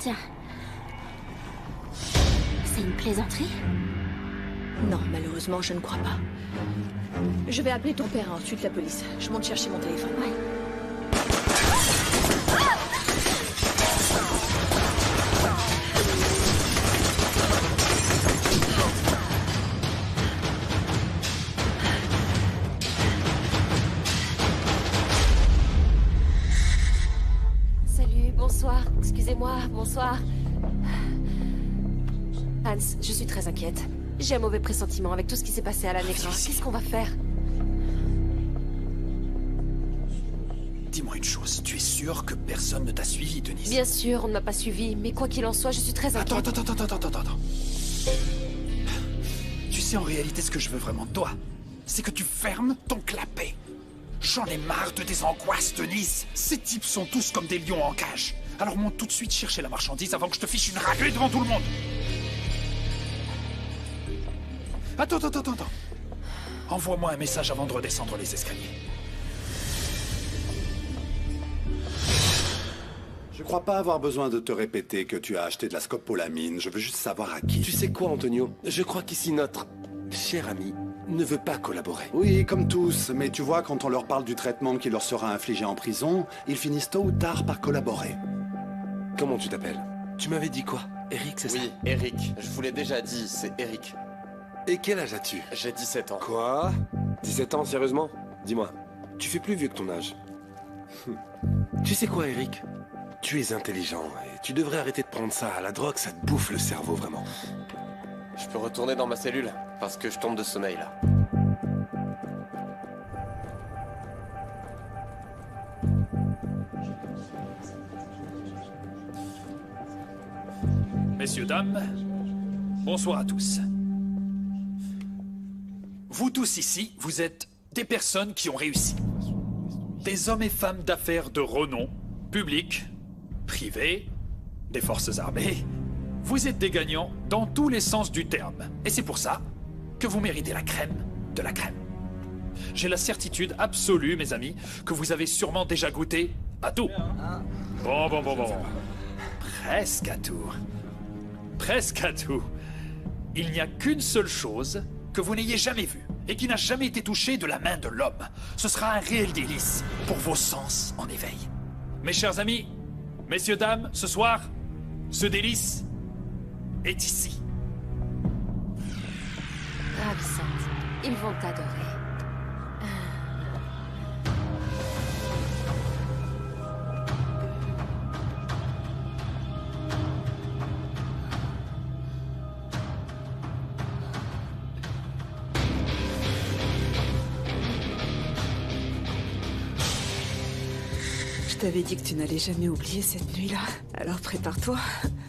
Tiens. C'est une plaisanterie? Non, malheureusement, je ne crois pas. Je vais appeler ton père, ensuite la police. Je monte chercher mon téléphone. Ouais. Salut, bonsoir. Excusez-moi, bonsoir. Hans, je suis très inquiète. J'ai un mauvais pressentiment avec tout ce qui s'est passé à la Negra. Qu'est-ce qu'on va faire? Dis-moi une chose, tu es sûr que personne ne t'a suivi, Denise? Bien sûr, on ne m'a pas suivi, mais quoi qu'il en soit, je suis très inquiète. Attends. Tu sais en réalité ce que je veux vraiment de toi? C'est que tu fermes ton clapet. J'en ai marre de tes angoisses, Denise. Ces types sont tous comme des lions en cage. Alors monte tout de suite chercher la marchandise avant que je te fiche une raclée devant tout le monde. Attends. Envoie-moi un message avant de redescendre les escaliers. Je crois pas avoir besoin de te répéter que tu as acheté de la scopolamine. Je veux juste savoir à qui. Tu sais quoi, Antonio? Je crois qu'ici, notre cher ami ne veut pas collaborer. Oui, comme tous. Mais tu vois, quand on leur parle du traitement qui leur sera infligé en prison, ils finissent tôt ou tard par collaborer. Comment tu t'appelles? Tu m'avais dit quoi? Eric, c'est ça? Oui, Eric. Je vous l'ai déjà dit, c'est Eric. Et quel âge as-tu? J'ai 17 ans. Quoi? 17 ans, sérieusement? Dis-moi, tu fais plus vieux que ton âge. Tu sais quoi, Eric? Tu es intelligent et tu devrais arrêter de prendre ça. La drogue, ça te bouffe le cerveau, vraiment. Je peux retourner dans ma cellule, parce que je tombe de sommeil, là. Messieurs, dames, bonsoir à tous. Vous tous ici, vous êtes des personnes qui ont réussi. Des hommes et femmes d'affaires de renom, public, privé, des forces armées. Vous êtes des gagnants dans tous les sens du terme. Et c'est pour ça que vous méritez la crème de la crème. J'ai la certitude absolue, mes amis, que vous avez sûrement déjà goûté à tout. Bon. Presque à tout. Presque à tout. Il n'y a qu'une seule chose que vous n'ayez jamais vue et qui n'a jamais été touchée de la main de l'homme. Ce sera un réel délice pour vos sens en éveil. Mes chers amis, messieurs, dames, ce soir, ce délice est ici. Ravissante. Ils vont t'adorer. Je t'avais dit que tu n'allais jamais oublier cette nuit-là. Alors prépare-toi.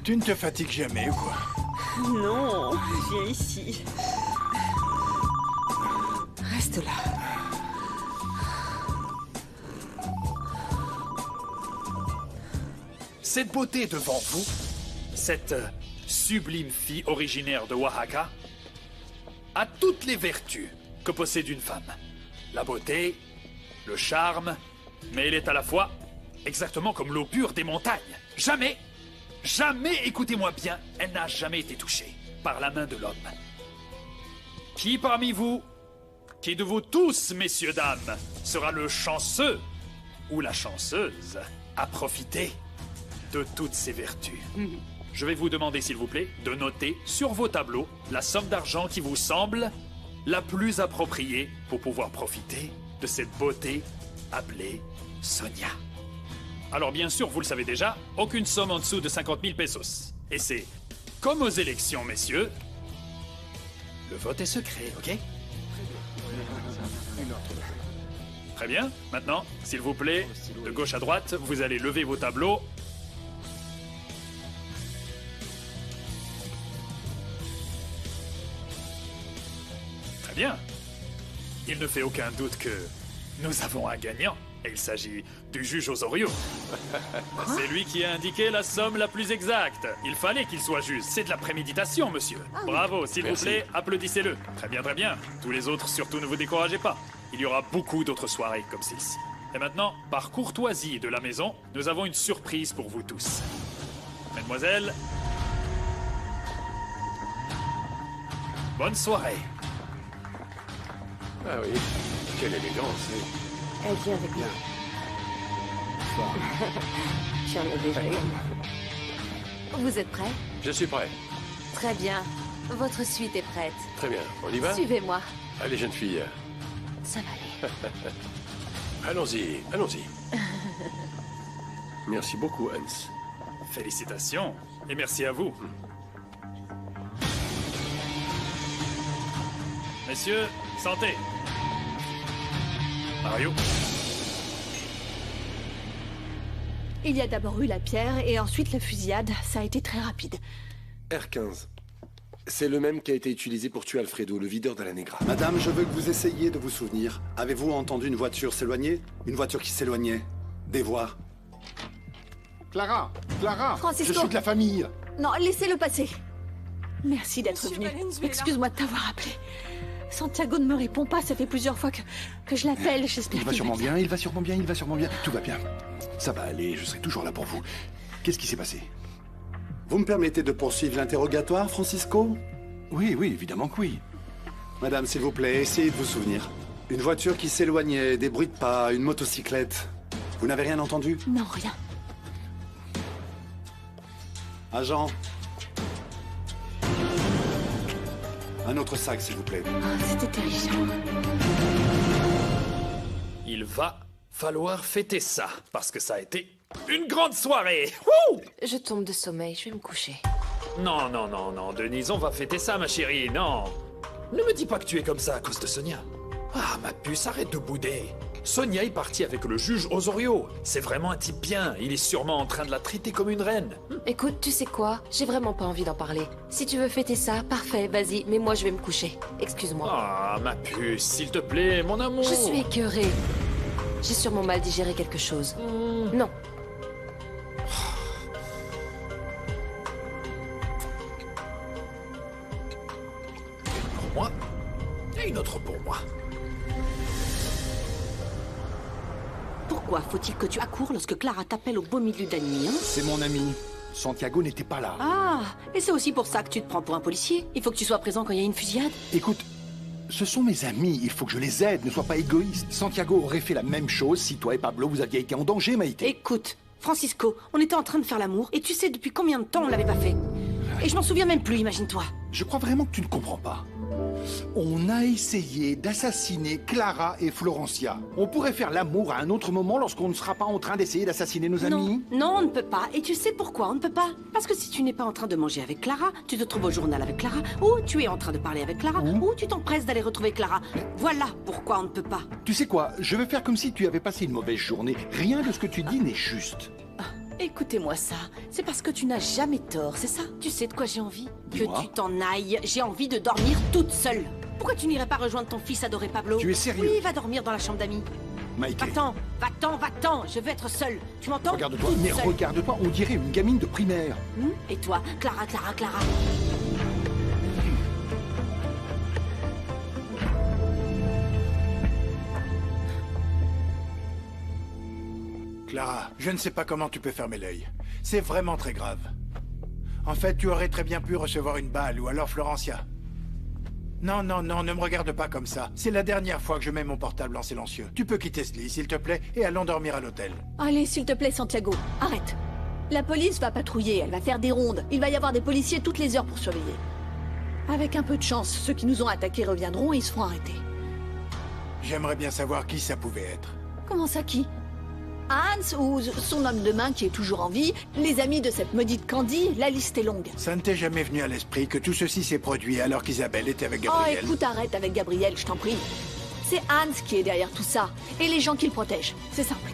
Tu ne te fatigues jamais ou quoi? Non, viens ici. Reste là. Cette beauté devant vous, cette sublime fille originaire de Oaxaca, a toutes les vertus que possède une femme. La beauté, le charme, mais elle est à la fois exactement comme l'eau pure des montagnes. Jamais, écoutez-moi bien, elle n'a jamais été touchée par la main de l'homme. Qui parmi vous, qui de vous tous, messieurs, dames, sera le chanceux ou la chanceuse à profiter de toutes ces vertus? Je vais vous demander, s'il vous plaît, de noter sur vos tableaux la somme d'argent qui vous semble la plus appropriée pour pouvoir profiter de cette beauté appelée Sonia. Alors bien sûr, vous le savez déjà, aucune somme en dessous de 50 000 pesos. Et c'est comme aux élections, messieurs, le vote est secret, ok? Très bien. Maintenant, s'il vous plaît, de gauche à droite, vous allez lever vos tableaux. Très bien. Il ne fait aucun doute que nous avons un gagnant. Et il s'agit du juge Osorio. C'est lui qui a indiqué la somme la plus exacte. Il fallait qu'il soit juste. C'est de la préméditation, monsieur. Bravo, s'il vous plaît, applaudissez-le. Très bien, très bien. Tous les autres, surtout, ne vous découragez pas. Il y aura beaucoup d'autres soirées comme celle-ci. Et maintenant, par courtoisie de la maison, nous avons une surprise pour vous tous. Mademoiselle. Bonne soirée. Ah oui, quelle élégance. Elle vient avec moi. J'en ai déjà eu. Vous êtes prêts? Je suis prêt. Très bien. Votre suite est prête. Très bien, on y va? Suivez-moi. Allez, jeune fille. Ça va aller. Allons-y, allons-y. Merci beaucoup, Hans. Félicitations. Et merci à vous. Messieurs, santé. Mario. Il y a d'abord eu la pierre et ensuite la fusillade. Ça a été très rapide. R15. C'est le même qui a été utilisé pour tuer Alfredo, le videur de la Negra. Madame, je veux que vous essayiez de vous souvenir. Avez-vous entendu une voiture s'éloigner? Une voiture qui s'éloignait? Des voix? Clara, Clara, Francisco. je suis de la famille. Non, laissez-le passer. Merci d'être Monsieur venu. Valenzuela. Excuse-moi de t'avoir appelé. Santiago ne me répond pas, ça fait plusieurs fois que je l'appelle, j'espère Il va qu'il sûrement bien. bien, il va sûrement bien, il va sûrement bien. Tout va bien. Ça va aller, je serai toujours là pour vous. Qu'est-ce qui s'est passé? Vous me permettez de poursuivre l'interrogatoire, Francisco? Oui, oui, évidemment que oui. Madame, s'il vous plaît, essayez de vous souvenir. Une voiture qui s'éloignait, des bruits de pas, une motocyclette. Vous n'avez rien entendu? Non, rien. Agent. Un autre sac, s'il vous plaît. Ah, c'était terrifiant. Il va falloir fêter ça, parce que ça a été une grande soirée. Wouh! Je tombe de sommeil, je vais me coucher. Non, non, non, non, Denise, on va fêter ça, ma chérie, non. Ne me dis pas que tu es comme ça à cause de Sonia. Ah, ma puce, arrête de bouder. Sonia est partie avec le juge Osorio. C'est vraiment un type bien. Il est sûrement en train de la traiter comme une reine. Écoute, tu sais quoi? J'ai vraiment pas envie d'en parler. Si tu veux fêter ça, parfait, vas-y, mais moi je vais me coucher. Excuse-moi. Ah, ma puce, s'il te plaît, mon amour. Je suis écœurée. J'ai sûrement mal digéré quelque chose. Non. Pour moi, et une autre pour moi. Pourquoi faut-il que tu accours lorsque Clara t'appelle au beau milieu de la nuit, hein? C'est mon ami. Santiago n'était pas là. Ah, et c'est aussi pour ça que tu te prends pour un policier? Il faut que tu sois présent quand il y a une fusillade? Écoute, ce sont mes amis, il faut que je les aide, ne sois pas égoïste. Santiago aurait fait la même chose si toi et Pablo vous aviez été en danger, Maïté. Écoute, Francisco, on était en train de faire l'amour, et tu sais depuis combien de temps on l'avait pas fait? Et je m'en souviens même plus, imagine-toi. Je crois vraiment que tu ne comprends pas. On a essayé d'assassiner Clara et Florencia. On pourrait faire l'amour à un autre moment lorsqu'on ne sera pas en train d'essayer d'assassiner nos amis. Non, on ne peut pas. Et tu sais pourquoi on ne peut pas? Parce que si tu n'es pas en train de manger avec Clara, tu te trouves au journal avec Clara, ou tu es en train de parler avec Clara, ou tu t'empresses d'aller retrouver Clara. Voilà pourquoi on ne peut pas. Tu sais quoi, je vais faire comme si tu avais passé une mauvaise journée. Rien de ce que tu dis n'est juste. Écoutez-moi ça, c'est parce que tu n'as jamais tort, c'est ça? Tu sais de quoi j'ai envie? Que Dis-moi. tu t'en ailles, j'ai envie de dormir toute seule. Pourquoi tu n'irais pas rejoindre ton fils adoré Pablo? Tu es sérieux? Oui, va dormir dans la chambre d'amis. Maïké, Va-t'en, va-t'en, va-t'en, je veux être seule. Tu m'entends? regarde-toi, Toute mais seule. regarde-toi, on dirait une gamine de primaire. Et toi, Clara, Clara, Clara. Clara, je ne sais pas comment tu peux fermer l'œil. C'est vraiment très grave. En fait, tu aurais très bien pu recevoir une balle, ou alors Florencia. Non, non, non, ne me regarde pas comme ça. C'est la dernière fois que je mets mon portable en silencieux. Tu peux quitter ce lit, s'il te plaît, et allons dormir à l'hôtel. Allez, s'il te plaît, Santiago, arrête. La police va patrouiller, elle va faire des rondes. Il va y avoir des policiers toutes les heures pour surveiller. Avec un peu de chance, ceux qui nous ont attaqués reviendront et ils se feront arrêter. J'aimerais bien savoir qui ça pouvait être. Comment ça, qui? Hans ou son homme de main qui est toujours en vie, les amis de cette maudite Candy, la liste est longue. Ça ne t'est jamais venu à l'esprit que tout ceci s'est produit alors qu'Isabelle était avec Oh, Gabriel? écoute, arrête avec Gabriel, je t'en prie. C'est Hans qui est derrière tout ça, et les gens qui le protègent. C'est simple.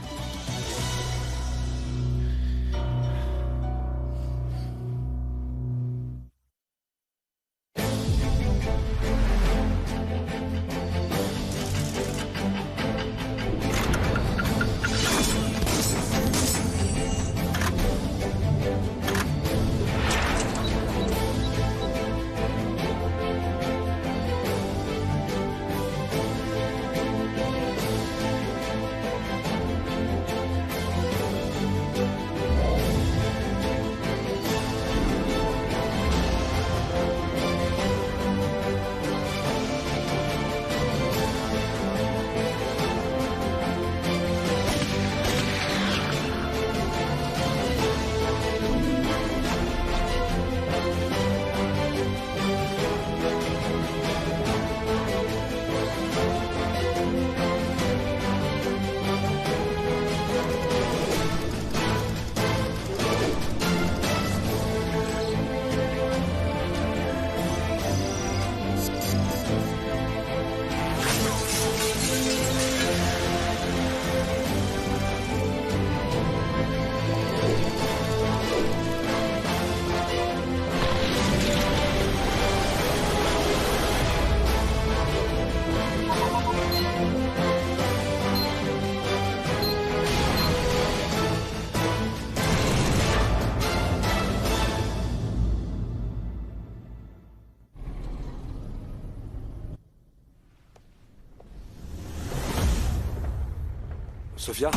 Sophia?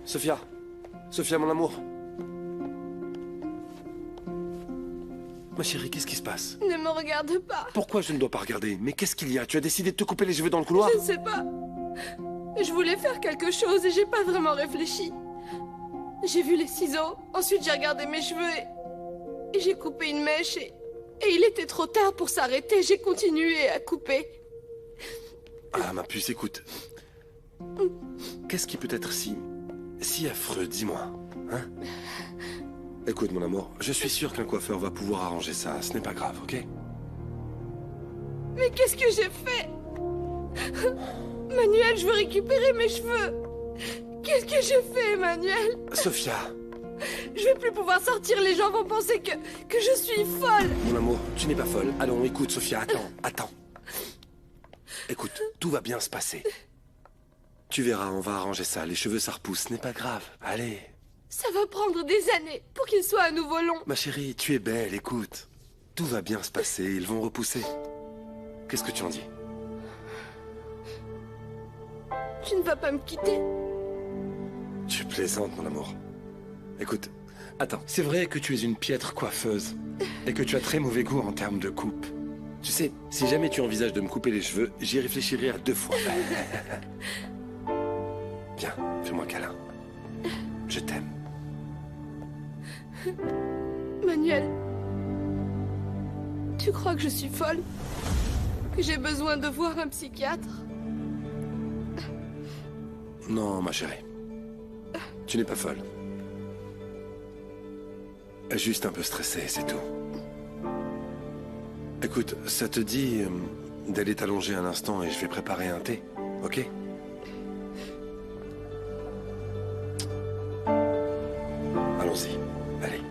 Sophia? Sophia, mon amour? Ma chérie, qu'est-ce qui se passe? Ne me regarde pas. Pourquoi je ne dois pas regarder? Mais qu'est-ce qu'il y a? Tu as décidé de te couper les cheveux dans le couloir? Je ne sais pas. Je voulais faire quelque chose et j'ai pas vraiment réfléchi. J'ai vu les ciseaux, ensuite j'ai regardé mes cheveux et j'ai coupé une mèche et il était trop tard pour s'arrêter. J'ai continué à couper. Ah, ma puce, écoute. Qu'est-ce qui peut être si affreux, dis-moi, hein? Écoute, mon amour, je suis sûr qu'un coiffeur va pouvoir arranger ça. Ce n'est pas grave, ok? Mais qu'est-ce que j'ai fait? Emmanuel, je veux récupérer mes cheveux. Qu'est-ce que j'ai fait, Emmanuel? Sophia! Je vais plus pouvoir sortir, les gens vont penser que je suis folle. Mon amour, tu n'es pas folle. Allons, écoute, Sophia, attends. Écoute, tout va bien se passer. Tu verras, on va arranger ça. Les cheveux, ça repousse, ce n'est pas grave. Allez. Ça va prendre des années pour qu'ils soient à nouveau longs. Ma chérie, tu es belle, écoute. Tout va bien se passer, ils vont repousser. Qu'est-ce que tu en dis? Tu ne vas pas me quitter? Tu plaisantes, mon amour. Écoute, attends, c'est vrai que tu es une piètre coiffeuse et que tu as très mauvais goût en termes de coupe. Tu sais, si jamais tu envisages de me couper les cheveux, j'y réfléchirai à 2 fois. Viens, fais-moi câlin. Je t'aime. Manuel, tu crois que je suis folle? Que j'ai besoin de voir un psychiatre? Non, ma chérie. Tu n'es pas folle. Juste un peu stressée, c'est tout. Écoute, ça te dit d'aller t'allonger un instant et je vais préparer un thé, ok? Allons-y, allez.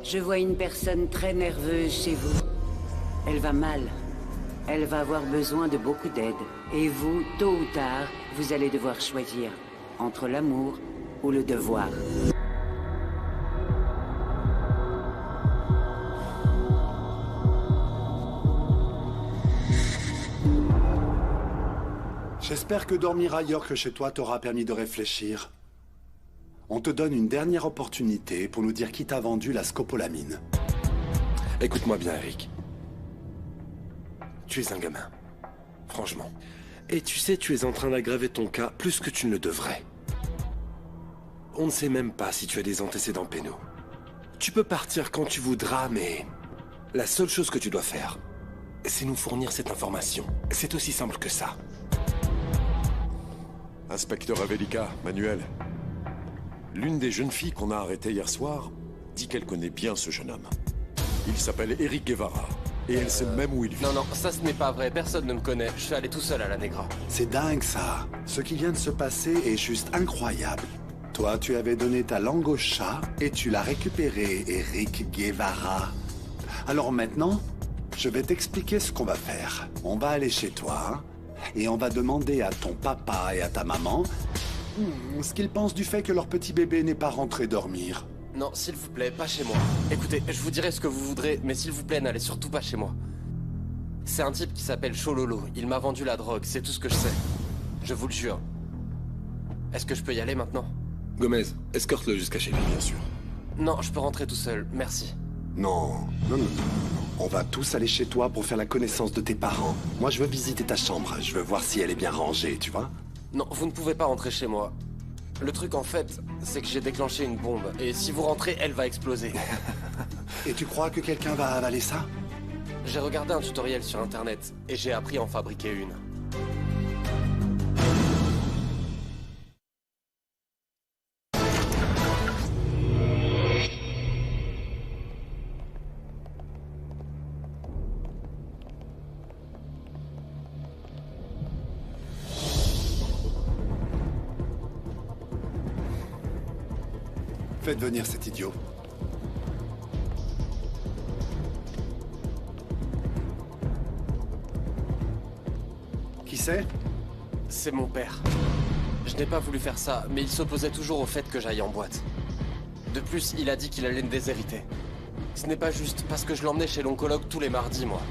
Je vois une personne très nerveuse chez vous. Elle va mal. Elle va avoir besoin de beaucoup d'aide. Et vous, tôt ou tard, vous allez devoir choisir entre l'amour ou le devoir. J'espère que dormir ailleurs que chez toi t'aura permis de réfléchir. On te donne une dernière opportunité pour nous dire qui t'a vendu la scopolamine. Écoute-moi bien, Eric. Tu es un gamin. Franchement. Et tu sais, tu es en train d'aggraver ton cas plus que tu ne le devrais. On ne sait même pas si tu as des antécédents pénaux. Tu peux partir quand tu voudras, mais... la seule chose que tu dois faire, c'est nous fournir cette information. C'est aussi simple que ça. Inspecteur Avelica, Manuel. L'une des jeunes filles qu'on a arrêtées hier soir dit qu'elle connaît bien ce jeune homme. Il s'appelle Eric Guevara. Et elle sait même où il vit. Non, ça ce n'est pas vrai. Personne ne me connaît. Je suis allé tout seul à la Negra. C'est dingue ça. Ce qui vient de se passer est juste incroyable. Toi, tu avais donné ta langue au chat et tu l'as récupéré, Eric Guevara. Alors maintenant, je vais t'expliquer ce qu'on va faire. On va aller chez toi et on va demander à ton papa et à ta maman ce qu'ils pensent du fait que leur petit bébé n'est pas rentré dormir. Non, s'il vous plaît, pas chez moi. Écoutez, je vous dirai ce que vous voudrez, mais s'il vous plaît, n'allez surtout pas chez moi. C'est un type qui s'appelle Chololo. Il m'a vendu la drogue, c'est tout ce que je sais. Je vous le jure. Est-ce que je peux y aller maintenant? Gomez, escorte-le jusqu'à chez lui, bien sûr. Non, je peux rentrer tout seul, merci. Non. On va tous aller chez toi pour faire la connaissance de tes parents. Moi, je veux visiter ta chambre. Je veux voir si elle est bien rangée, tu vois? Non, vous ne pouvez pas rentrer chez moi. Le truc, en fait, c'est que j'ai déclenché une bombe. Et si vous rentrez, elle va exploser. Et tu crois que quelqu'un va avaler ça? J'ai regardé un tutoriel sur Internet et j'ai appris à en fabriquer une. Faites venir cet idiot. c'est? C'est mon père. Je n'ai pas voulu faire ça, mais il s'opposait toujours au fait que j'aille en boîte. De plus, il a dit qu'il allait me déshériter. Ce n'est pas juste, parce que je l'emmenais chez l'oncologue tous les mardis, moi.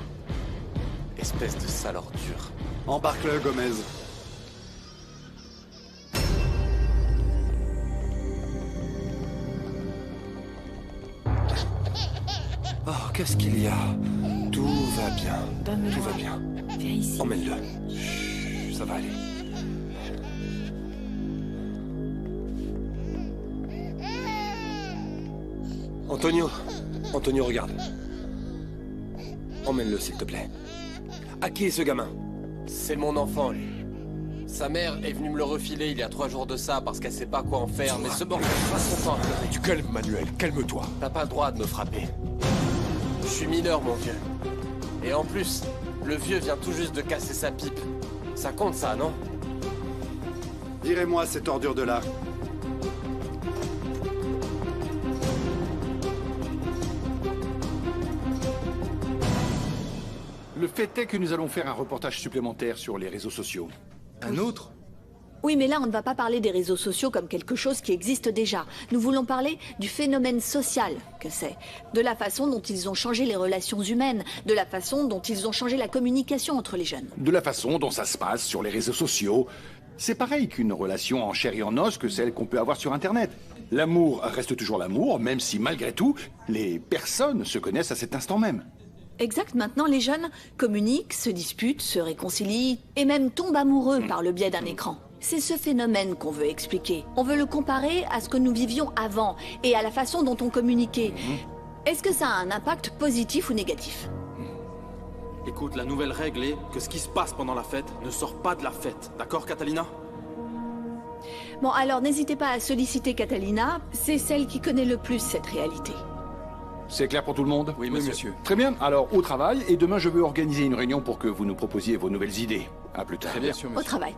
Espèce de sale ordure. Embarque-le, Gomez. Oh, qu'est-ce qu'il y a? Tout va bien. Tout va bien. Viens ici. Emmène-le. Chut, ça va aller. Antonio. Antonio, regarde. Emmène-le, s'il te plaît. À qui est ce gamin? C'est mon enfant, lui. Sa mère est venue me le refiler il y a 3 jours de ça parce qu'elle sait pas quoi en faire, mais ce bordel passe son temps à pleurer. Tu calmes, Manuel, calme-toi. T'as pas le droit de me frapper. Je suis mineur, mon vieux. Et en plus, le vieux vient tout juste de casser sa pipe. Ça compte, ça, non? Virez-moi cette ordure de là. Le fait est que nous allons faire un reportage supplémentaire sur les réseaux sociaux. Un autre? Oui, mais là, on ne va pas parler des réseaux sociaux comme quelque chose qui existe déjà. Nous voulons parler du phénomène social que c'est, de la façon dont ils ont changé les relations humaines, de la façon dont ils ont changé la communication entre les jeunes. De la façon dont ça se passe sur les réseaux sociaux. C'est pareil qu'une relation en chair et en os que celle qu'on peut avoir sur Internet. L'amour reste toujours l'amour, même si malgré tout, les personnes se connaissent à cet instant même. Exact, maintenant les jeunes communiquent, se disputent, se réconcilient et même tombent amoureux par le biais d'un écran. C'est ce phénomène qu'on veut expliquer. On veut le comparer à ce que nous vivions avant et à la façon dont on communiquait. Est-ce que ça a un impact positif ou négatif? Écoute, la nouvelle règle est que ce qui se passe pendant la fête ne sort pas de la fête. D'accord, Catalina? Bon, alors n'hésitez pas à solliciter Catalina, c'est celle qui connaît le plus cette réalité. C'est clair pour tout le monde? Oui, monsieur. Très bien, alors au travail, et demain je veux organiser une réunion pour que vous nous proposiez vos nouvelles idées. À plus tard. Très bien, monsieur. Au travail.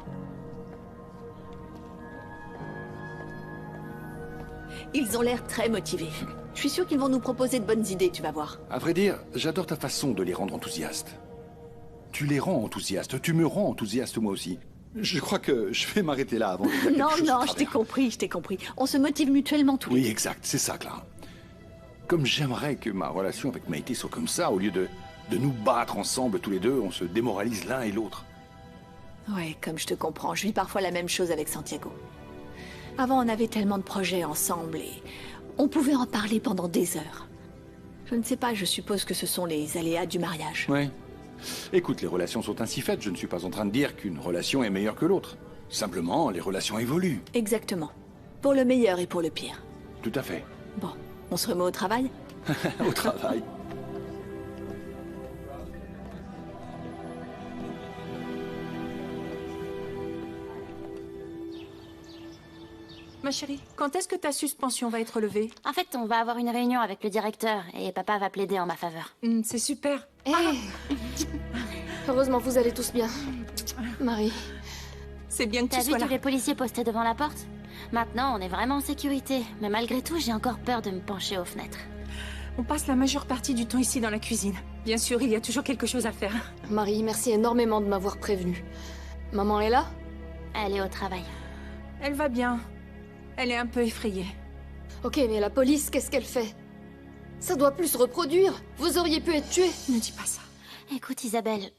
Ils ont l'air très motivés. Je suis sûre qu'ils vont nous proposer de bonnes idées, tu vas voir. À vrai dire, j'adore ta façon de les rendre enthousiastes. Tu les rends enthousiastes, tu me rends enthousiaste moi aussi. Je crois que je vais m'arrêter là avant de dire quelque Non, chose de non, je t'ai compris. On se motive mutuellement tous les Oui, deux. exact, c'est ça, Clara. Comme j'aimerais que ma relation avec Maïté soit comme ça, au lieu de nous battre ensemble tous les deux, on se démoralise l'un et l'autre. Ouais, comme je te comprends, je vis parfois la même chose avec Santiago. Avant, on avait tellement de projets ensemble et on pouvait en parler pendant des heures. Je ne sais pas, je suppose que ce sont les aléas du mariage. Oui. Écoute, les relations sont ainsi faites, je ne suis pas en train de dire qu'une relation est meilleure que l'autre. Simplement, les relations évoluent. Exactement. Pour le meilleur et pour le pire. Tout à fait. Bon, on se remet au travail? Au travail. Ma chérie, quand est-ce que ta suspension va être levée? En fait, on va avoir une réunion avec le directeur et papa va plaider en ma faveur. C'est super. Heureusement, vous allez tous bien. Marie. C'est bien que T'as tu vu sois tous là. les policiers postés devant la porte? Maintenant, on est vraiment en sécurité. Mais malgré tout, j'ai encore peur de me pencher aux fenêtres. On passe la majeure partie du temps ici dans la cuisine. Bien sûr, il y a toujours quelque chose à faire. Marie, merci énormément de m'avoir prévenue. Maman est là? Elle est au travail. Elle va bien. Elle est un peu effrayée. Ok, mais la police, qu'est-ce qu'elle fait? Ça doit plus se reproduire. Vous auriez pu être tués. Ne dis pas ça. Écoute, Isabelle.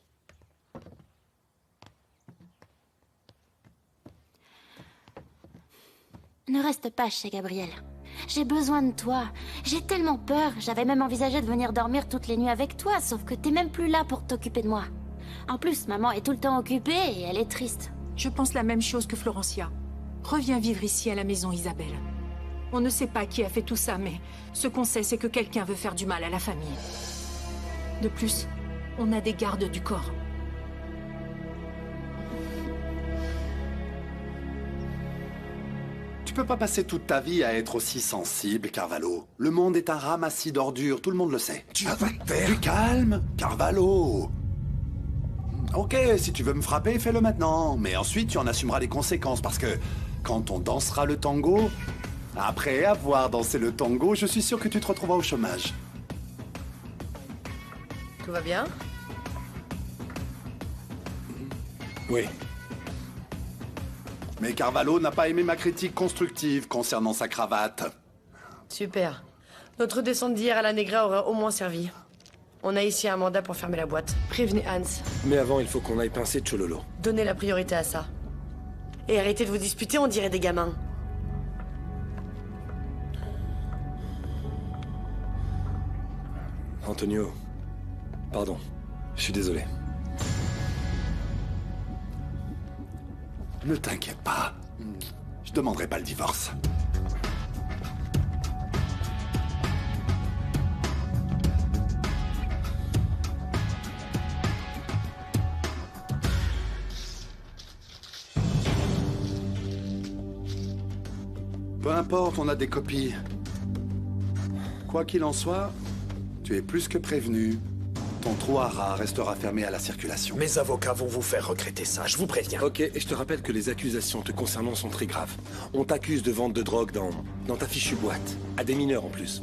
Ne reste pas chez Gabriel. J'ai besoin de toi. J'ai tellement peur. J'avais même envisagé de venir dormir toutes les nuits avec toi, sauf que t'es même plus là pour t'occuper de moi. En plus, maman est tout le temps occupée et elle est triste. Je pense la même chose que Florencia. Reviens vivre ici à la maison, Isabelle. On ne sait pas qui a fait tout ça, mais ce qu'on sait, c'est que quelqu'un veut faire du mal à la famille. De plus, on a des gardes du corps. Tu peux pas passer toute ta vie à être aussi sensible, Carvalho. Le monde est un ramassis d'ordures, tout le monde le sait. Tu vas te taire. Du calme, Carvalho. Ok, si tu veux me frapper, fais-le maintenant. Mais ensuite, tu en assumeras les conséquences, parce que quand on dansera le tango, après avoir dansé le tango, je suis sûr que tu te retrouveras au chômage. Tout va bien? Oui. Mais Carvalho n'a pas aimé ma critique constructive concernant sa cravate. Super. Notre descente d'hier à la Negra aura au moins servi. On a ici un mandat pour fermer la boîte. Prévenez Hans. Mais avant, il faut qu'on aille pincer Chololo. Donnez la priorité à ça. Et arrêtez de vous disputer, on dirait des gamins. Antonio, pardon. Je suis désolé. Ne t'inquiète pas. Je demanderai pas le divorce. Peu importe, on a des copies. Quoi qu'il en soit, tu es plus que prévenu. Ton trou à rats restera fermé à la circulation. Mes avocats vont vous faire regretter ça, je vous préviens. Ok, et je te rappelle que les accusations te concernant sont très graves. On t'accuse de vente de drogue dans ta fichue boîte. À des mineurs en plus.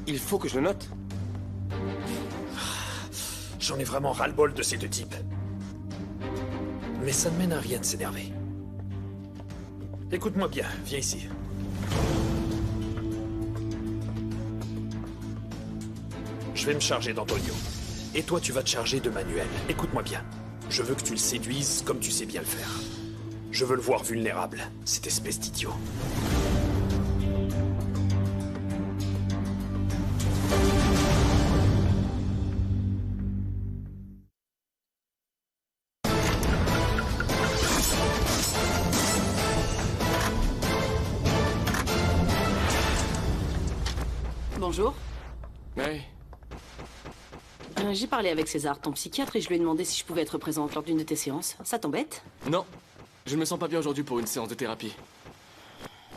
Il faut que je le note. J'en ai vraiment ras-le-bol de ces deux types. Mais ça ne mène à rien de s'énerver. Écoute-moi bien, viens ici. Je vais me charger d'Antonio. Et toi, tu vas te charger de Manuel. Écoute-moi bien. Je veux que tu le séduises comme tu sais bien le faire. Je veux le voir vulnérable, cette espèce d'idiot. Bonjour. Ouais. J'ai parlé avec César, ton psychiatre, et je lui ai demandé si je pouvais être présente lors d'une de tes séances. Ça t'embête? Non. Je ne me sens pas bien aujourd'hui pour une séance de thérapie.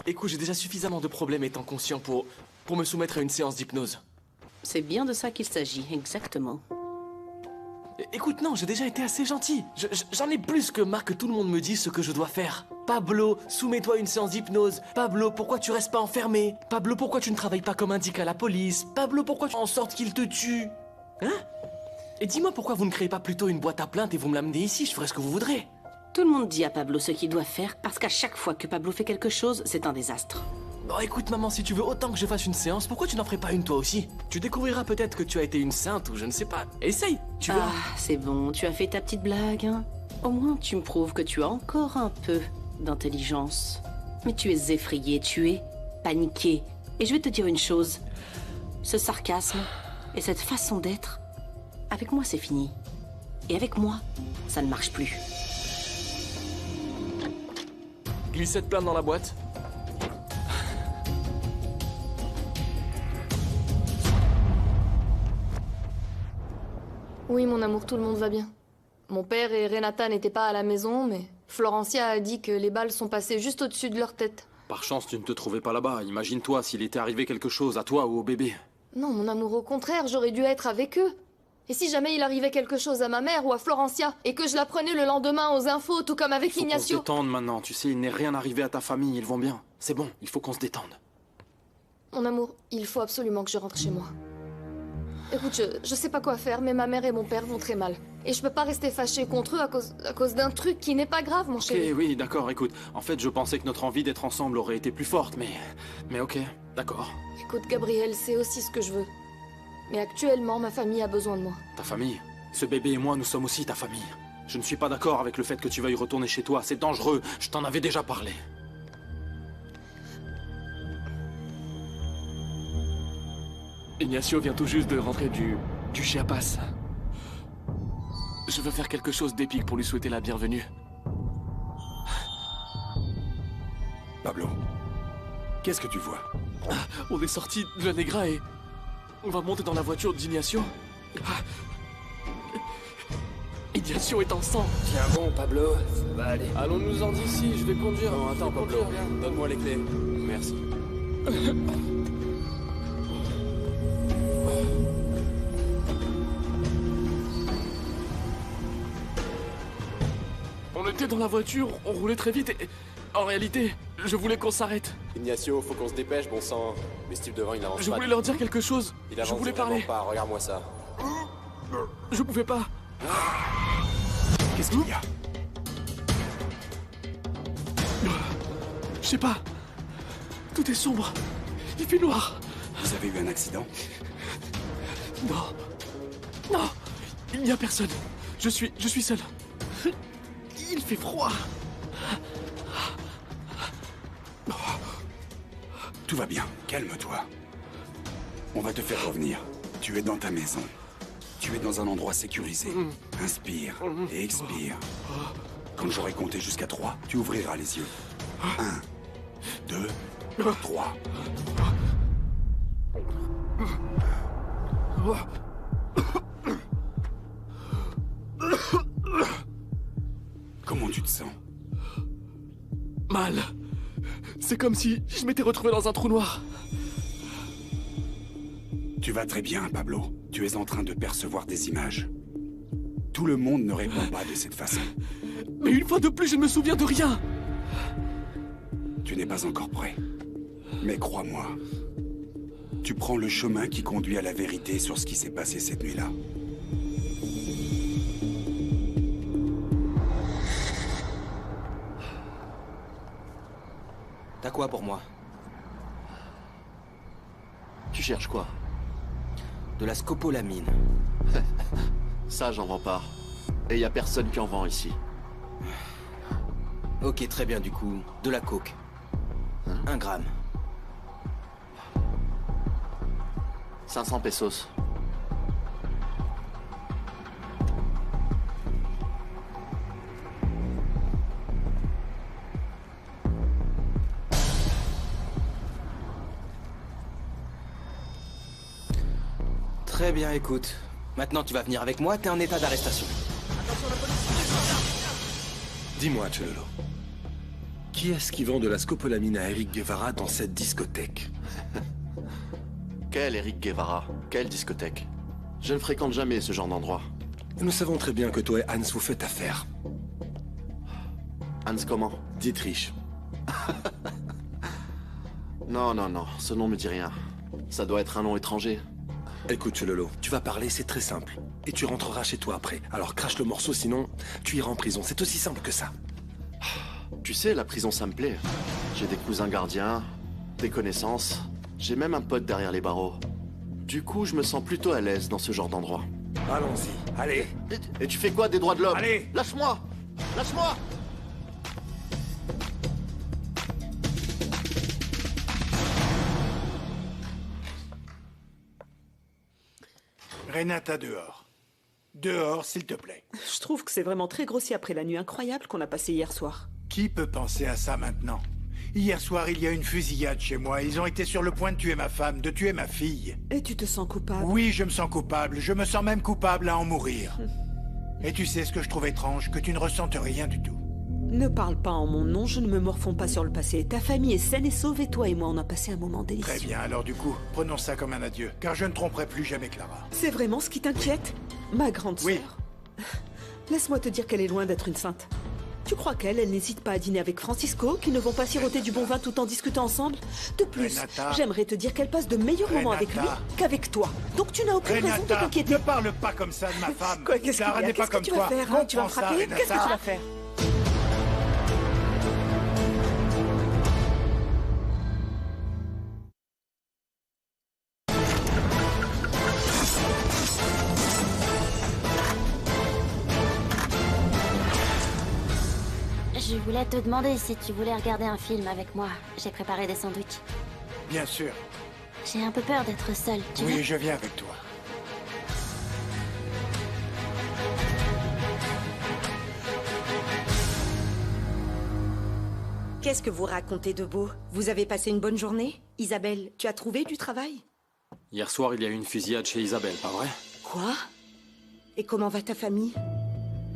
Écoute, j'ai déjà suffisamment de problèmes étant conscient pour me soumettre à une séance d'hypnose. C'est bien de ça qu'il s'agit, exactement. Écoute, non, j'ai déjà été assez gentil. J'en ai plus que marre que tout le monde me dise ce que je dois faire. Pablo, soumets-toi à une séance d'hypnose. Pablo, pourquoi tu restes pas enfermé? Pablo, pourquoi tu ne travailles pas comme indique à la police? Pablo, pourquoi tu fais en sorte qu'il te tue? Hein? Et dis-moi pourquoi vous ne créez pas plutôt une boîte à plainte et vous me l'amenez ici, je ferai ce que vous voudrez. Tout le monde dit à Pablo ce qu'il doit faire, parce qu'à chaque fois que Pablo fait quelque chose, c'est un désastre. Bon, écoute, maman, si tu veux autant que je fasse une séance, pourquoi tu n'en ferais pas une toi aussi? Tu découvriras peut-être que tu as été une sainte ou je ne sais pas. Essaye, tu verras. Ah, c'est bon, tu as fait ta petite blague, hein. Au moins, tu me prouves que tu as encore un peu d'intelligence. Mais tu es effrayé, tu es paniqué. Et je vais te dire une chose. Ce sarcasme et cette façon d'être, avec moi, c'est fini. Et avec moi, ça ne marche plus. Glisse cette plainte dans la boîte. Oui, mon amour, tout le monde va bien. Mon père et Renata n'étaient pas à la maison, mais Florencia a dit que les balles sont passées juste au-dessus de leur tête. Par chance, tu ne te trouvais pas là-bas. Imagine-toi s'il était arrivé quelque chose à toi ou au bébé. Non, mon amour, au contraire, j'aurais dû être avec eux. Et si jamais il arrivait quelque chose à ma mère ou à Florencia, et que je l'apprenais le lendemain aux infos, tout comme avec Ignacio... Il faut qu'on se détende maintenant, tu sais, il n'est rien arrivé à ta famille, ils vont bien. C'est bon, il faut qu'on se détende. Mon amour, il faut absolument que je rentre chez moi. Écoute, je sais pas quoi faire, mais ma mère et mon père vont très mal. Et je peux pas rester fâchée contre eux à cause d'un truc qui n'est pas grave, mon chéri. Ok, oui, d'accord, écoute. En fait, je pensais que notre envie d'être ensemble aurait été plus forte, mais ok, d'accord. Écoute, Gabriel, c'est aussi ce que je veux. Mais actuellement, ma famille a besoin de moi. Ta famille? Ce bébé et moi, nous sommes aussi ta famille. Je ne suis pas d'accord avec le fait que tu veuilles retourner chez toi. C'est dangereux, je t'en avais déjà parlé. Ignacio vient tout juste de rentrer du Chiapas. Je veux faire quelque chose d'épique pour lui souhaiter la bienvenue. Pablo, qu'est-ce que tu vois? On est sorti de la Negra et on va monter dans la voiture d'Ignacio. Ignacio est en sang. Tiens bon, Pablo, ça va aller. Allons-nous-en d'ici, je vais conduire. Non, attends, Pablo, donne-moi les clés. Merci. On était dans la voiture, on roulait très vite et... En réalité, je voulais qu'on s'arrête. Ignacio, faut qu'on se dépêche, bon sang. Mais ce type devant, il avance pas. Je voulais leur dire quelque chose. Il avance je voulais parler. Pas, regarde-moi ça. Je pouvais pas. Qu'est-ce qu'il y a? Je sais pas. Tout est sombre. Il fait noir. Vous avez eu un accident? Non. Non. Il n'y a personne. Je suis seul. Il fait froid. Tout va bien. Calme-toi. On va te faire revenir. Tu es dans ta maison. Tu es dans un endroit sécurisé. Inspire et expire. Quand j'aurai compté jusqu'à 3, tu ouvriras les yeux. 1, 2, 3. Comment tu te sens? Mal. C'est comme si je m'étais retrouvé dans un trou noir. Tu vas très bien, Pablo. Tu es en train de percevoir des images. Tout le monde ne répond pas de cette façon. Mais une fois de plus, je ne me souviens de rien. Tu n'es pas encore prêt. Mais crois-moi, tu prends le chemin qui conduit à la vérité sur ce qui s'est passé cette nuit-là. T'as quoi pour moi? Tu cherches quoi? De la scopolamine. Ça, j'en vends pas. Et y a personne qui en vend ici. Ok, très bien, du coup. De la coke. 1 gramme. 500 pesos. Très bien, écoute. Maintenant, tu vas venir avec moi, t'es en état d'arrestation. Dis-moi, Chololo. Qui est-ce qui vend de la scopolamine à Eric Guevara dans cette discothèque? Quel Eric Guevara? Quelle discothèque? Je ne fréquente jamais ce genre d'endroit. Nous savons très bien que toi et Hans vous faites affaire. Hans comment? Dietrich. Non, ce nom me dit rien. Ça doit être un nom étranger. Écoute, Chololo, tu vas parler, c'est très simple. Et tu rentreras chez toi après. Alors crache le morceau, sinon tu iras en prison. C'est aussi simple que ça. Tu sais, la prison, ça me plaît. J'ai des cousins gardiens, des connaissances. J'ai même un pote derrière les barreaux. Du coup, je me sens plutôt à l'aise dans ce genre d'endroit. Allons-y, allez. Et tu fais quoi des droits de l'homme? Allez. Lâche-moi! Lâche-moi! Renata, dehors. Dehors, s'il te plaît. Je trouve que c'est vraiment très grossier après la nuit incroyable qu'on a passée hier soir. Qui peut penser à ça maintenant? Hier soir, il y a une fusillade chez moi. Ils ont été sur le point de tuer ma femme, de tuer ma fille. Et tu te sens coupable? Oui, je me sens coupable. Je me sens même coupable à en mourir. Et tu sais ce que je trouve étrange? Que tu ne ressentes rien du tout. Ne parle pas en mon nom, je ne me morfonds pas sur le passé. Ta famille est saine et sauve et toi et moi, on a passé un moment délicieux. Très bien, alors du coup, prenons ça comme un adieu. Car je ne tromperai plus jamais Clara. C'est vraiment ce qui t'inquiète? Ma grande sœur. Oui. Laisse-moi te dire qu'elle est loin d'être une sainte. Tu crois qu'elle n'hésite pas à dîner avec Francisco, qu'ils ne vont pas siroter du bon vin tout en discutant ensemble? De plus, Renata. j'aimerais te dire qu'elle passe de meilleurs moments avec lui qu'avec toi. Donc tu n'as aucune raison de Renata, t'inquiéter. ne parle pas comme ça de ma femme. Quoi, qu'est-ce Clara qu'il y a? n'est pas Qu'est-ce que comme tu vas toi. faire, hein? Tu vas me Comprends ça, frapper? Renata. Qu'est-ce que tu vas faire? Je voulais te demander si tu voulais regarder un film avec moi. J'ai préparé des sandwichs. Bien sûr. J'ai un peu peur d'être seule, tu Oui, veux? je viens avec toi. Qu'est-ce que vous racontez de beau? Vous avez passé une bonne journée? Isabelle, tu as trouvé du travail? Hier soir, il y a eu une fusillade chez Isabelle, pas vrai? Quoi? Et comment va ta famille?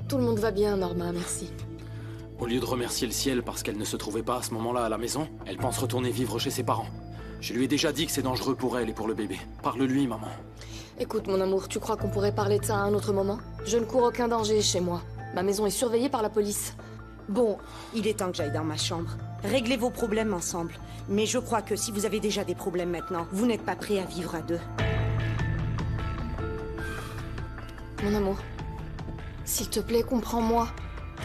Tout le monde va bien, Norma, merci. Au lieu de remercier le ciel parce qu'elle ne se trouvait pas à ce moment-là à la maison, elle pense retourner vivre chez ses parents. Je lui ai déjà dit que c'est dangereux pour elle et pour le bébé. Parle-lui, maman. Écoute, mon amour, tu crois qu'on pourrait parler de ça à un autre moment? Je ne cours aucun danger chez moi. Ma maison est surveillée par la police. Bon, il est temps que j'aille dans ma chambre. Réglez vos problèmes ensemble. Mais je crois que si vous avez déjà des problèmes maintenant, vous n'êtes pas prêts à vivre à deux. Mon amour, s'il te plaît, comprends-moi.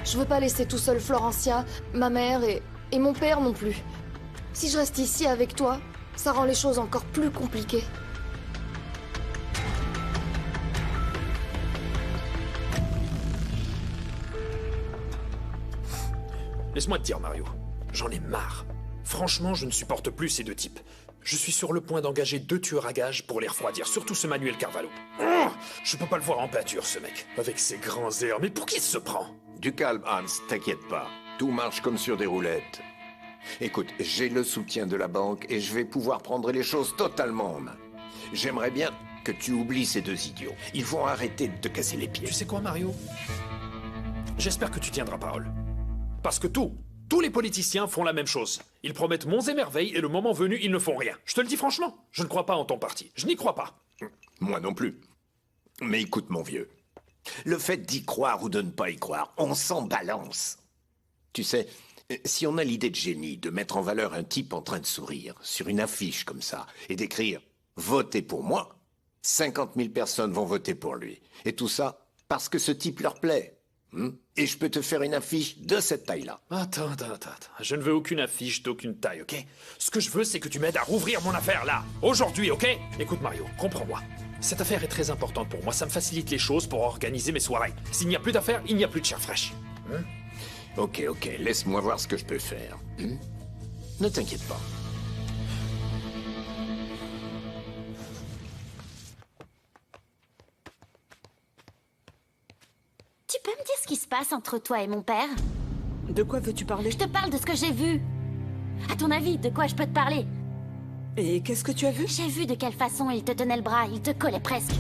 Je veux pas laisser tout seul Florencia, ma mère et Et mon père non plus. Si je reste ici avec toi, ça rend les choses encore plus compliquées. Laisse-moi te dire, Mario. J'en ai marre. Franchement, je ne supporte plus ces deux types. Je suis sur le point d'engager 2 tueurs à gages pour les refroidir, surtout ce Manuel Carvalho. Oh, je peux pas le voir en pâture, ce mec. Avec ses grands airs, mais pour qui il se prend? Du calme, Hans, t'inquiète pas. Tout marche comme sur des roulettes. Écoute, j'ai le soutien de la banque et je vais pouvoir prendre les choses totalement en main. J'aimerais bien que tu oublies ces 2 idiots. Ils vont arrêter de te casser les pieds. Tu sais quoi, Mario? J'espère que tu tiendras parole. Parce que tous les politiciens font la même chose. Ils promettent monts et merveilles et le moment venu, ils ne font rien. Je te le dis franchement, je ne crois pas en ton parti. Je n'y crois pas. Moi non plus. Mais écoute, mon vieux. Le fait d'y croire ou de ne pas y croire, on s'en balance. Tu sais, si on a l'idée de génie de mettre en valeur un type en train de sourire sur une affiche comme ça et d'écrire « Votez pour moi », 50 000 personnes vont voter pour lui. Et tout ça parce que ce type leur plaît. Et je peux te faire une affiche de cette taille-là. Attends. Je ne veux aucune affiche d'aucune taille, ok? Ce que je veux, c'est que tu m'aides à rouvrir mon affaire, là. Aujourd'hui, ok? Écoute, Mario, comprends-moi. Cette affaire est très importante pour moi. Ça me facilite les choses pour organiser mes soirées. S'il n'y a plus d'affaires, il n'y a plus de chair fraîche. Ok, laisse-moi voir ce que je peux faire. Ne t'inquiète pas. Tu peux me dire ce qui se passe entre toi et mon père? De quoi veux-tu parler? Je te parle de ce que j'ai vu. À ton avis, de quoi je peux te parler? Et qu'est-ce que tu as vu? J'ai vu de quelle façon il te tenait le bras, il te collait presque.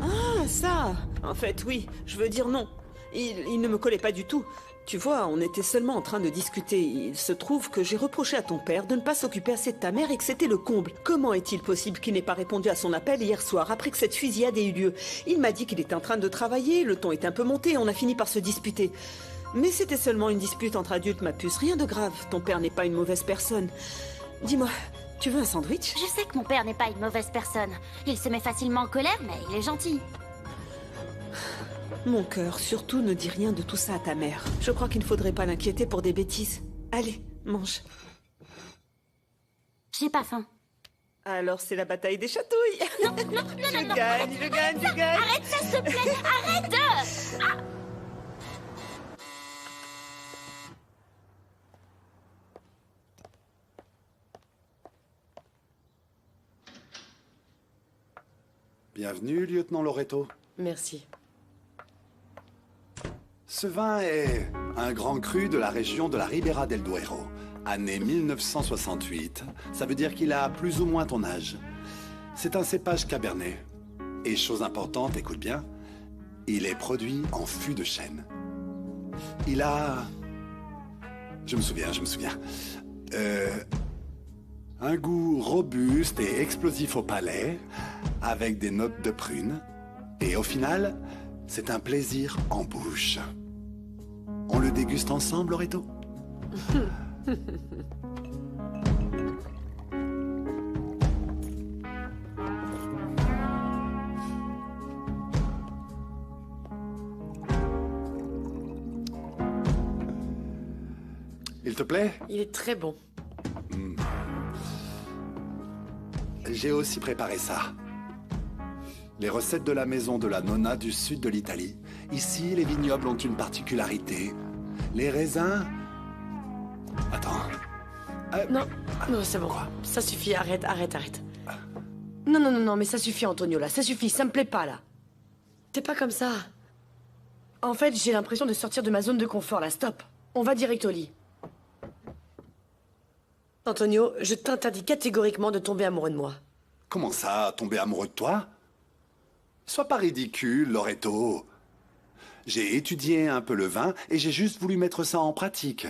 Ah, ça! En fait, oui, je veux dire non. Il ne me collait pas du tout. Tu vois, on était seulement en train de discuter. Il se trouve que j'ai reproché à ton père de ne pas s'occuper assez de ta mère et que c'était le comble. Comment est-il possible qu'il n'ait pas répondu à son appel hier soir, après que cette fusillade ait eu lieu? Il m'a dit qu'il était en train de travailler, le ton est un peu monté, on a fini par se disputer. Mais c'était seulement une dispute entre adultes, ma puce, rien de grave. Ton père n'est pas une mauvaise personne. Dis-moi, tu veux un sandwich? Je sais que mon père n'est pas une mauvaise personne. Il se met facilement en colère, mais il est gentil. Mon cœur, surtout ne dis rien de tout ça à ta mère. Je crois qu'il ne faudrait pas l'inquiéter pour des bêtises. Allez, mange. J'ai pas faim. Alors c'est la bataille des chatouilles. Non. Je gagne. Arrête ça, s'il te plaît. Arrête. Bienvenue, lieutenant Loreto. Merci. Ce vin est un grand cru de la région de la Ribera del Duero. Année 1968, ça veut dire qu'il a plus ou moins ton âge. C'est un cépage cabernet. Et chose importante, écoute bien, il est produit en fût de chêne. Il a... Je me souviens. Un goût robuste et explosif au palais, avec des notes de prune. Et au final, c'est un plaisir en bouche. On le déguste ensemble, Loreto? Il te plaît? Il est très bon. J'ai aussi préparé ça. Les recettes de la maison de la nonna du sud de l'Italie. Ici, les vignobles ont une particularité. Les raisins... Attends. Non, c'est bon. Ça suffit, arrête. Non, mais ça suffit, Antonio, là. Ça suffit, ça me plaît pas, là. T'es pas comme ça. En fait, j'ai l'impression de sortir de ma zone de confort, là. Stop. On va direct au lit. Antonio, je t'interdis catégoriquement de tomber amoureux de moi. Comment ça, tomber amoureux de toi? Sois pas ridicule, Loreto. J'ai étudié un peu le vin et j'ai juste voulu mettre ça en pratique.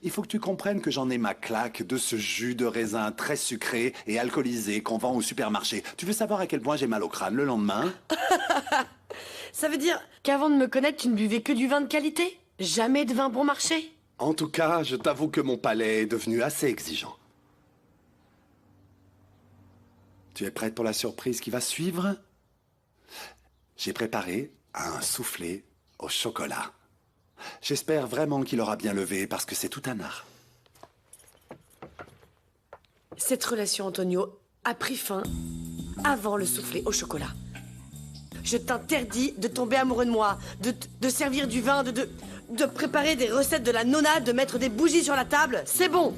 Il faut que tu comprennes que j'en ai ma claque de ce jus de raisin très sucré et alcoolisé qu'on vend au supermarché. Tu veux savoir à quel point j'ai mal au crâne le lendemain? Ça veut dire qu'avant de me connaître, tu ne buvais que du vin de qualité? Jamais de vin bon marché? En tout cas, je t'avoue que mon palais est devenu assez exigeant. Tu es prête pour la surprise qui va suivre? J'ai préparé un soufflé au chocolat. J'espère vraiment qu'il aura bien levé parce que c'est tout un art. Cette relation, Antonio, a pris fin avant le soufflé au chocolat. Je t'interdis de tomber amoureux de moi, de servir du vin, de préparer des recettes de la nonna, de mettre des bougies sur la table. C'est bon!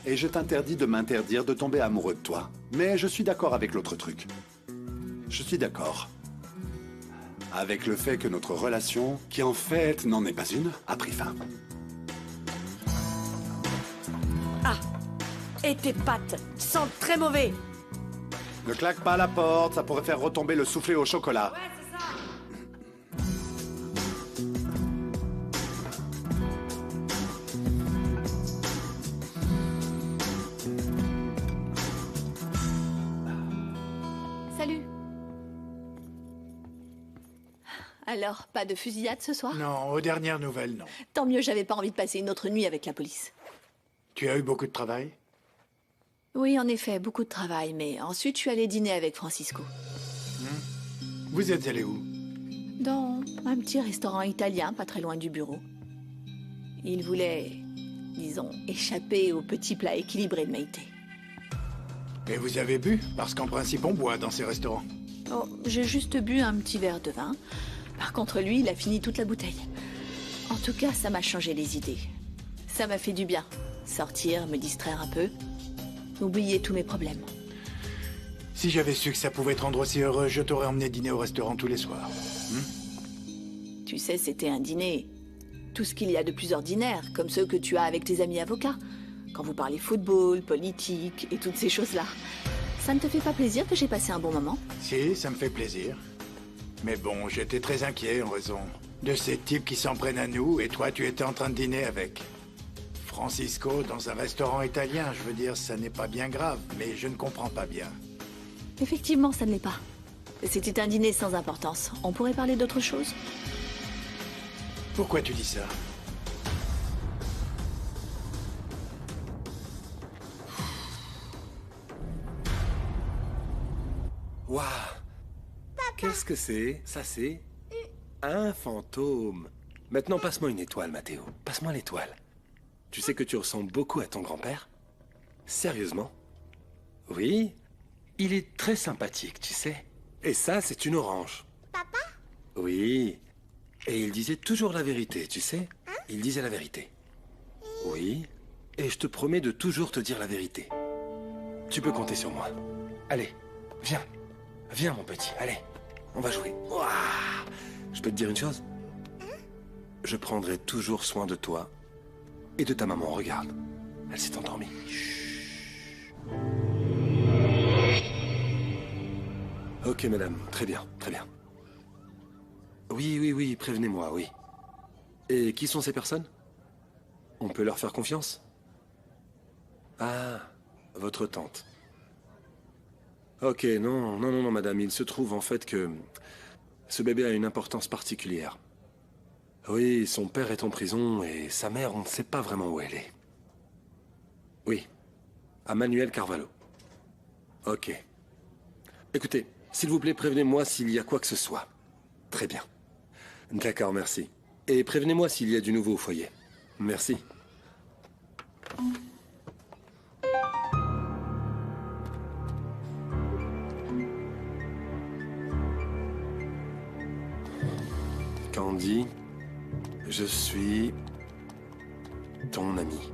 Et je t'interdis de m'interdire de tomber amoureux de toi. Mais je suis d'accord avec l'autre truc. Je suis d'accord. Avec le fait que notre relation, qui en fait n'en est pas une, a pris fin. Ah! Et tes pâtes sentent très mauvais! Ne claque pas la porte, ça pourrait faire retomber le soufflé au chocolat. Ouais, c'est ça! Salut. Alors, pas de fusillade ce soir? Non, aux dernières nouvelles, non. Tant mieux, j'avais pas envie de passer une autre nuit avec la police. Tu as eu beaucoup de travail? Oui, en effet, beaucoup de travail, mais ensuite je suis allée dîner avec Francisco. Vous êtes allé où? Dans un petit restaurant italien, pas très loin du bureau. Il voulait, disons, échapper au petit plat équilibré de Maïté. Et vous avez bu? Parce qu'en principe, on boit dans ces restaurants. Oh, j'ai juste bu un petit verre de vin. Par contre, lui, il a fini toute la bouteille. En tout cas, ça m'a changé les idées. Ça m'a fait du bien. Sortir, me distraire un peu. Oublier tous mes problèmes. Si j'avais su que ça pouvait te rendre aussi heureux, je t'aurais emmené dîner au restaurant tous les soirs. Tu sais, c'était un dîner. Tout ce qu'il y a de plus ordinaire, comme ceux que tu as avec tes amis avocats. Quand vous parlez football, politique et toutes ces choses-là. Ça ne te fait pas plaisir que j'ai passé un bon moment? Si, ça me fait plaisir. Mais bon, j'étais très inquiet en raison de ces types qui s'en prennent à nous, et toi, tu étais en train de dîner avec Francisco dans un restaurant italien. Je veux dire, ça n'est pas bien grave, mais je ne comprends pas bien. Effectivement, ça ne l'est pas. C'était un dîner sans importance. On pourrait parler d'autre chose? Pourquoi tu dis ça? Waouh! Qu'est-ce que c'est? Ça, c'est un fantôme. Maintenant, passe-moi une étoile, Mathéo. Passe-moi l'étoile. Tu sais que tu ressembles beaucoup à ton grand-père? Sérieusement? Oui? Il est très sympathique, tu sais. Et ça, c'est une orange. Papa? Oui. Et il disait toujours la vérité, tu sais? Il disait la vérité. Oui. Et je te promets de toujours te dire la vérité. Tu peux compter sur moi. Allez, viens. Viens, mon petit, allez. On va jouer. Ouah. Je peux te dire une chose? Je prendrai toujours soin de toi et de ta maman. Regarde, elle s'est endormie. Chut. Ok, madame, très bien, très bien. Oui, prévenez-moi, oui. Et qui sont ces personnes? On peut leur faire confiance? Ah, votre tante. Ok, non, madame, il se trouve en fait que ce bébé a une importance particulière. Oui, son père est en prison et sa mère, on ne sait pas vraiment où elle est. Oui, à Manuel Carvalho. Ok. Écoutez, s'il vous plaît, prévenez-moi s'il y a quoi que ce soit. Très bien. D'accord, merci. Et prévenez-moi s'il y a du nouveau au foyer. Merci. Candy, je suis ton ami.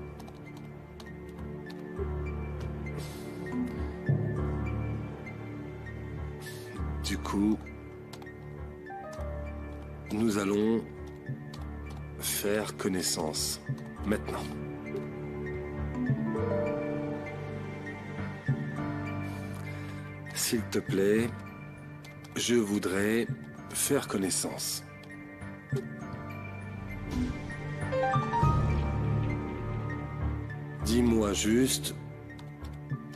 Du coup, nous allons faire connaissance maintenant. S'il te plaît, je voudrais faire connaissance. Dis-moi juste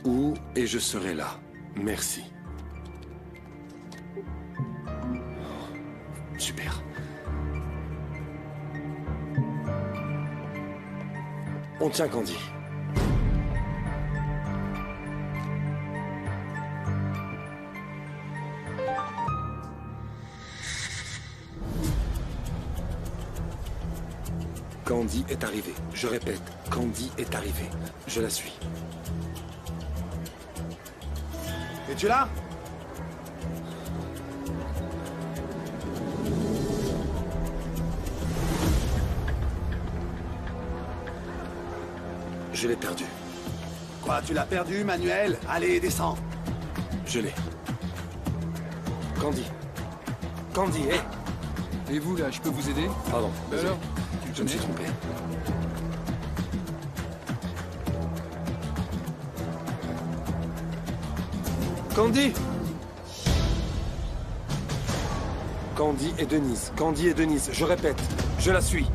où et je serai là. Merci. Super. On tient Candy. Candy est arrivée. Je répète, Candy est arrivée. Je la suis. Es-tu là? Je l'ai perdu. Quoi, tu l'as perdu, Manuel? Allez, descends. Je l'ai. Candy. Candy, hé! Et vous, là, je peux vous aider? Pardon. Alors? Je me suis trompé. Candy! Candy et Denise. Candy et Denise. Je répète, je la suis.